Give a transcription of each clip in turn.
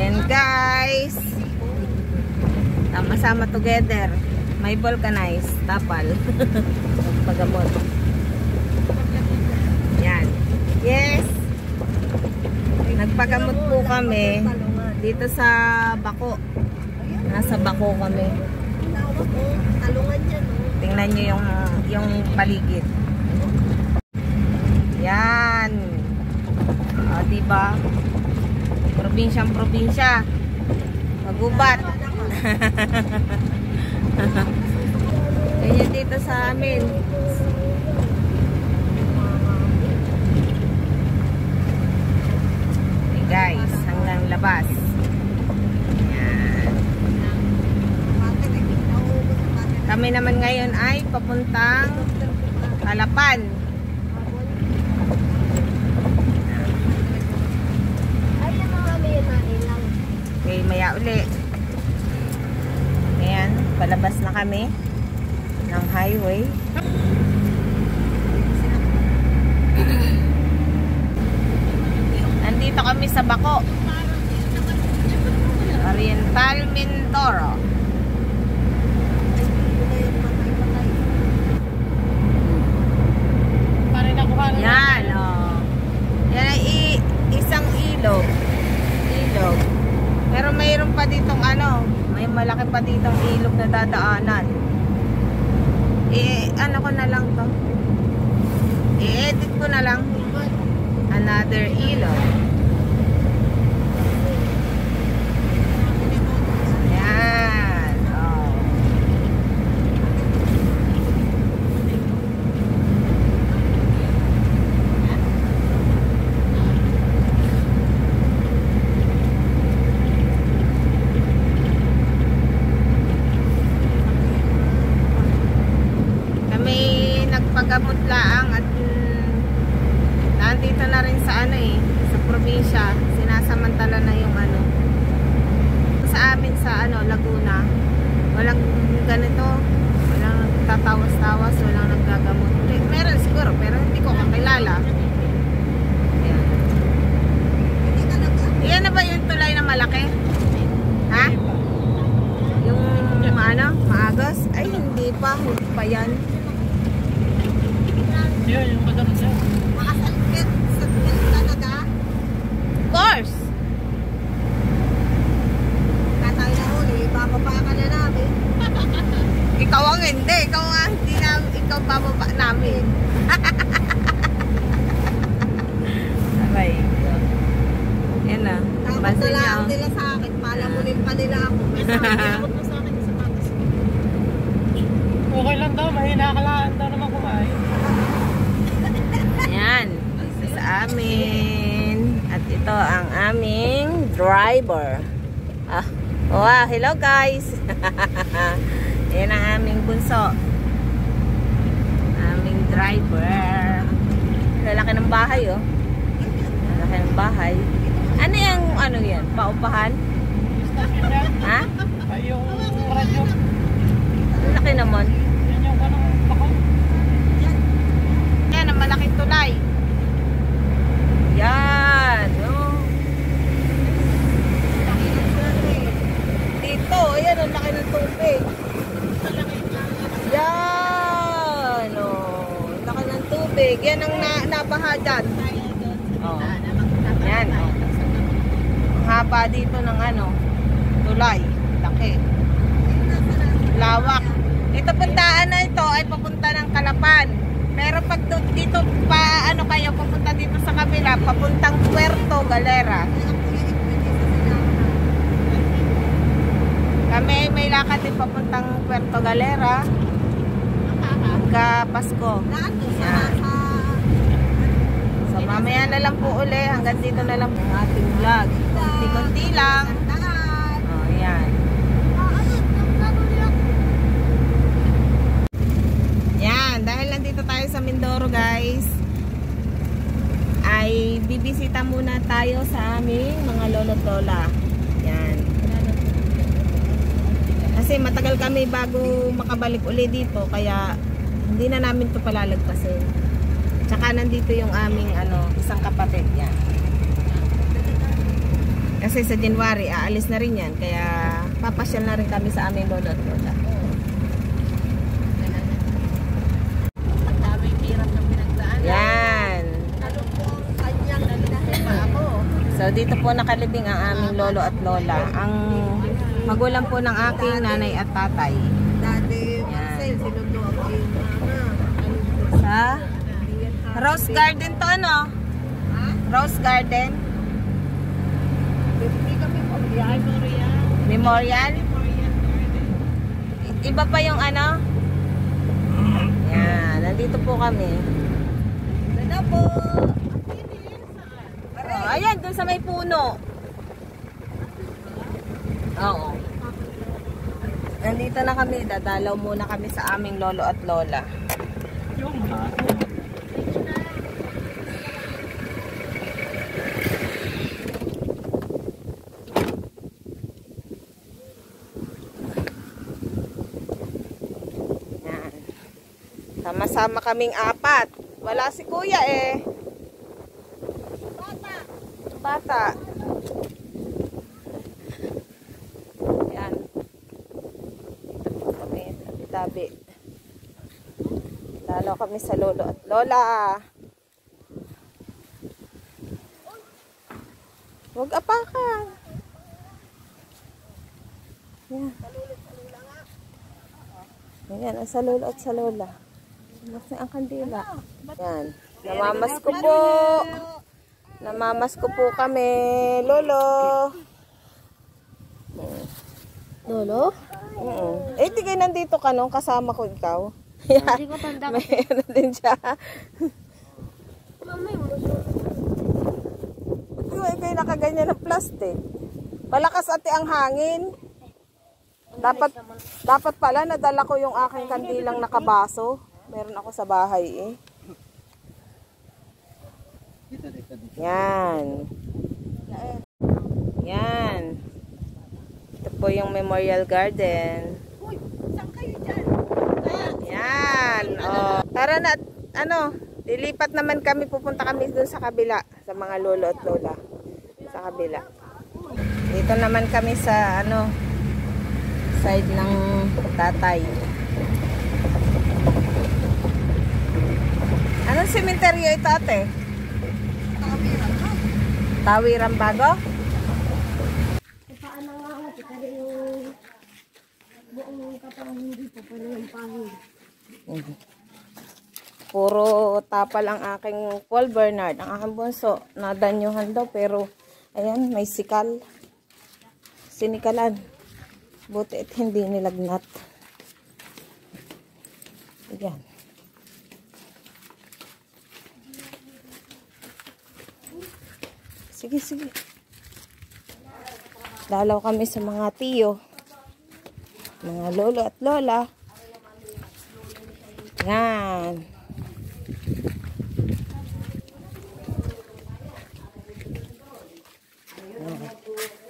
Ayan guys. Sama-sama together. May vulcanized. Tapal. Paggamot. Yan. Yes. Nagpagamot po kami dito sa Bako. Nasa Bako kami. Tingnan nyo yung paligid. Yan. O, diba? Probinsyang probinsya. Magubat. Ganyan dito sa amin. Okay guys, hanggang labas. Yan. Kami naman ngayon ay papuntang Halapan. Okay, maya uli. Ayan, palabas na kami ng highway. Nandito kami sa Bako. Oriental Mindoro. Yan, oh. Yan ay isang ilog. Pero mayroon pa ditong may malaki pa ditong ilog na dadaanan. Ano ko na lang to? I-edit ko na lang. Another ilog. Yan. Oh. Nagpagamot lang at nandito na rin sa sa probinsya. Sinasamantala na yung sa amin sa Laguna. Walang ganito, walang tatawas-tawas, walang naggagamot. Meron siguro pero hindi ko kakilala. Ayan. Iyan na ba yung tulay na malaki? Ha? Yung maagos? Ay hindi pa yan. Yung madam siya. Makasalkit talaga? Of course! Tatay na huli, bababa ka na namin. Ikaw ang hindi. Ikaw bababa namin. Aray. Yan na. Tapos na lang nila sa akin. Palamunin pa nila ako. May sakit mo sa akin sa patas. Okay lang daw. Mahina ka lang daw naman kumain. Ayan, ito sa amin. At ito ang aming driver. Wow, hello guys. Ayan ang aming bunso. Aming driver. Lalaki ng bahay, oh. Lalaki ng bahay. Ano yan? Paupahan? Ha? Ay, yung radyo. Lalaki naman. Yan yung Bako. Yan ang malaking tulay. Yan. Oh. Dito, ayan ang laki ng tubig. Yan. Oh. Laki ng tubig. Yan ang nabaha dyan. Oh. Yan. Oh. Ang haba dito ng tulay. Laki. Lawak. Ito puntaan na ito ay papunta ng Halapan. Pero pag dito pa kayo papunta dito sa kabila, papuntang Puerto Galera. Kami may lakad din papuntang Puerto Galera. Pagka Pasko. Yan. So mamaya na lang po uli, hanggang dito na lang po ang ating vlog. Kunti-kunti lang. Oh, yan. Yan, dahil nandito tayo sa Mindoro guys, ay bibisita muna tayo sa aming mga lolo't lola. Yan. Kasi matagal kami bago makabalik uli dito, kaya hindi na namin ito palalagpasin. Tsaka nandito yung aming isang kapatid. Yan. Kasi sa January, aalis na rin yan. Kaya papasyal na rin kami sa aming lolo at lola. Daming hirap ng pinagdaan. Yan. Ano po ang kanyang nagdahima ako? So dito po nakalibing ang aming lolo at lola. Ang magulang po ng aking nanay at tatay. Dati, Yan. Marcel, sinundo ako yung mama. Sa Rose Garden to ano? Ha? Rose Garden? Hindi kami po. Memorial? Iba pa yung ano? Yan, nandito po kami. Ganda po. Oh, ayan, dun sa may puno. Oo. Nandito na kami, dadalaw muna kami sa aming lolo at lola. Yung Yan. Sama-sama kaming apat. Wala si kuya eh. Bata. Yan. Dito po kami, tabi-tabi. Lalo kami sa lolo at lola. Huwag apakan. Yan. Ayan, ang sa lolo at sa lola. Mas ang kandila. Yan. Namamas ko po. Namamas ko po kami. Lolo. Lolo? Oo. Eh, di kayo nandito ka nung kasama ko ikaw. Yan. Hindi ko tanda May ano din siya. Mama, yung muso. Ba't kayo nakaganyan ng plastic? Malakas ate ang hangin. Dapat pala nadala ko yung aking kandilang nakabaso. Meron ako sa bahay eh. Yan. Yan. Ito po yung Memorial Garden. Uy, saan kayo dyan? Yan. Oh, tara na, ano, lilipat naman kami, pupunta kami doon sa kabila, sa mga lolo at lola. Sa kabila. Dito naman kami sa, ano, side ng tatay. Anong sementeryo ito, ate? Tawiran Bago? Paano nga ako? Kasi yung buong kapang hindi pa pala ng pangin. Puro tapal ang aking Paul Bernard. Ang aking bunso, nadanyuhan daw, pero ayan, may sikal. Sinikalan. Buti at hindi nilagnat. Ayan. Sige, sige. Dalaw kami sa mga tiyo. Mga lolo at lola. Yan. Yan.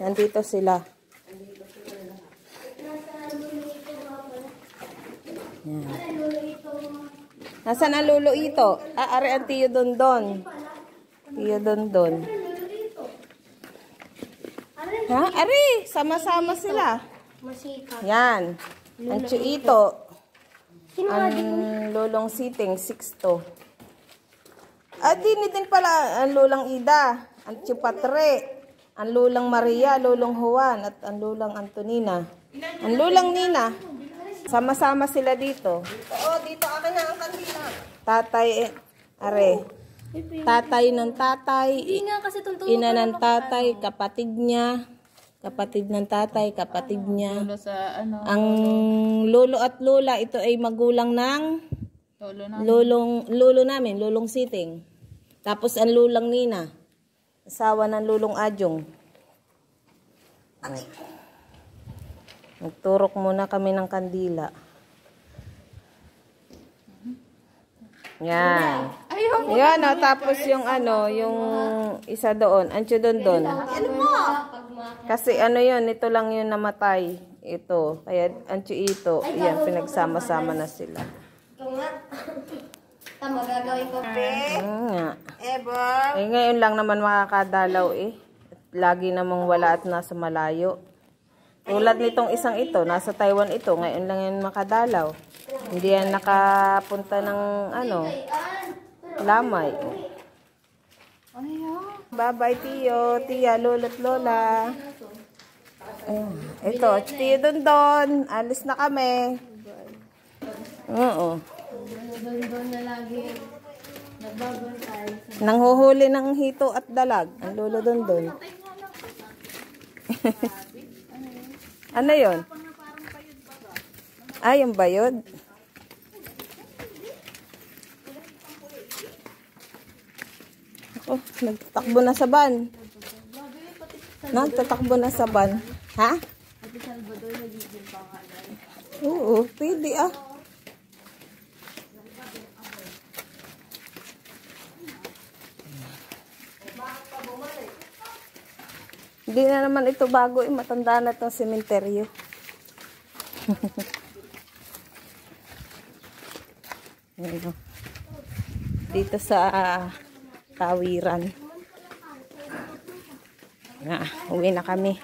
Nandito sila. Yan. Nasaan ang lolo ito? Ah, ari ang tiyo Dondon. Tiyo Dondon. Ha? Ari, sama-sama sila. Masika. Yan. Ang Chuito. Ang lolong siting, 6'2". At din pala ang lolang Ida. Ang Chupatre. Ang lolang Maria, lolong Juan. At ang lolang Antonina. Ang lolang Nina. Sama-sama sila dito. Oo, dito akin na ang kandila. Tatay, are. Tatay ng tatay. Hindi nga kasi tuntunin Ina ng tatay, kapatid niya. Kapatid ng tatay, kapatid niya. Ang lolo at lola, ito ay magulang ng lolo namin, lolong siting. Tapos ang lolang Nina, asawa ng lolong Adyong. Nagturok muna kami ng kandila. Yan. Yan, oh, tapos yung ano, yung isa doon, ancho doon. Ano mo? Kasi ano yun, ito lang yun namatay. Ito, kaya ancho ito. Yan, pinagsama-sama na sila. Ikaw nga. Tama, gagawin ko. Nga. Ever. Eh, ngayon lang naman makakadalaw eh. At lagi namang wala at nasa malayo. Tulad nitong isang ito, nasa Taiwan ito, ngayon lang yan makadalaw. Hindi yan nakapunta ng lamay. Bye-bye, Tiyo, Tia, Lolo't Lola. Ito, Tiyo Dondon, alis na kami. Oo. Doon na lagi nagbabantay. Nanghuhuli ng hito at dalag. Ang Lolo Dondon. Ano yun? Ah, yung bayod. Oh, nagtatakbo na sa van. Nagtatakbo na sa van. Ha? Ate Salvador nagiging pangalan. Oo, pwede ah. Hindi na naman ito bago eh. Matanda na itong sementeryo. Dito sa Tawiran. Uwi na kami.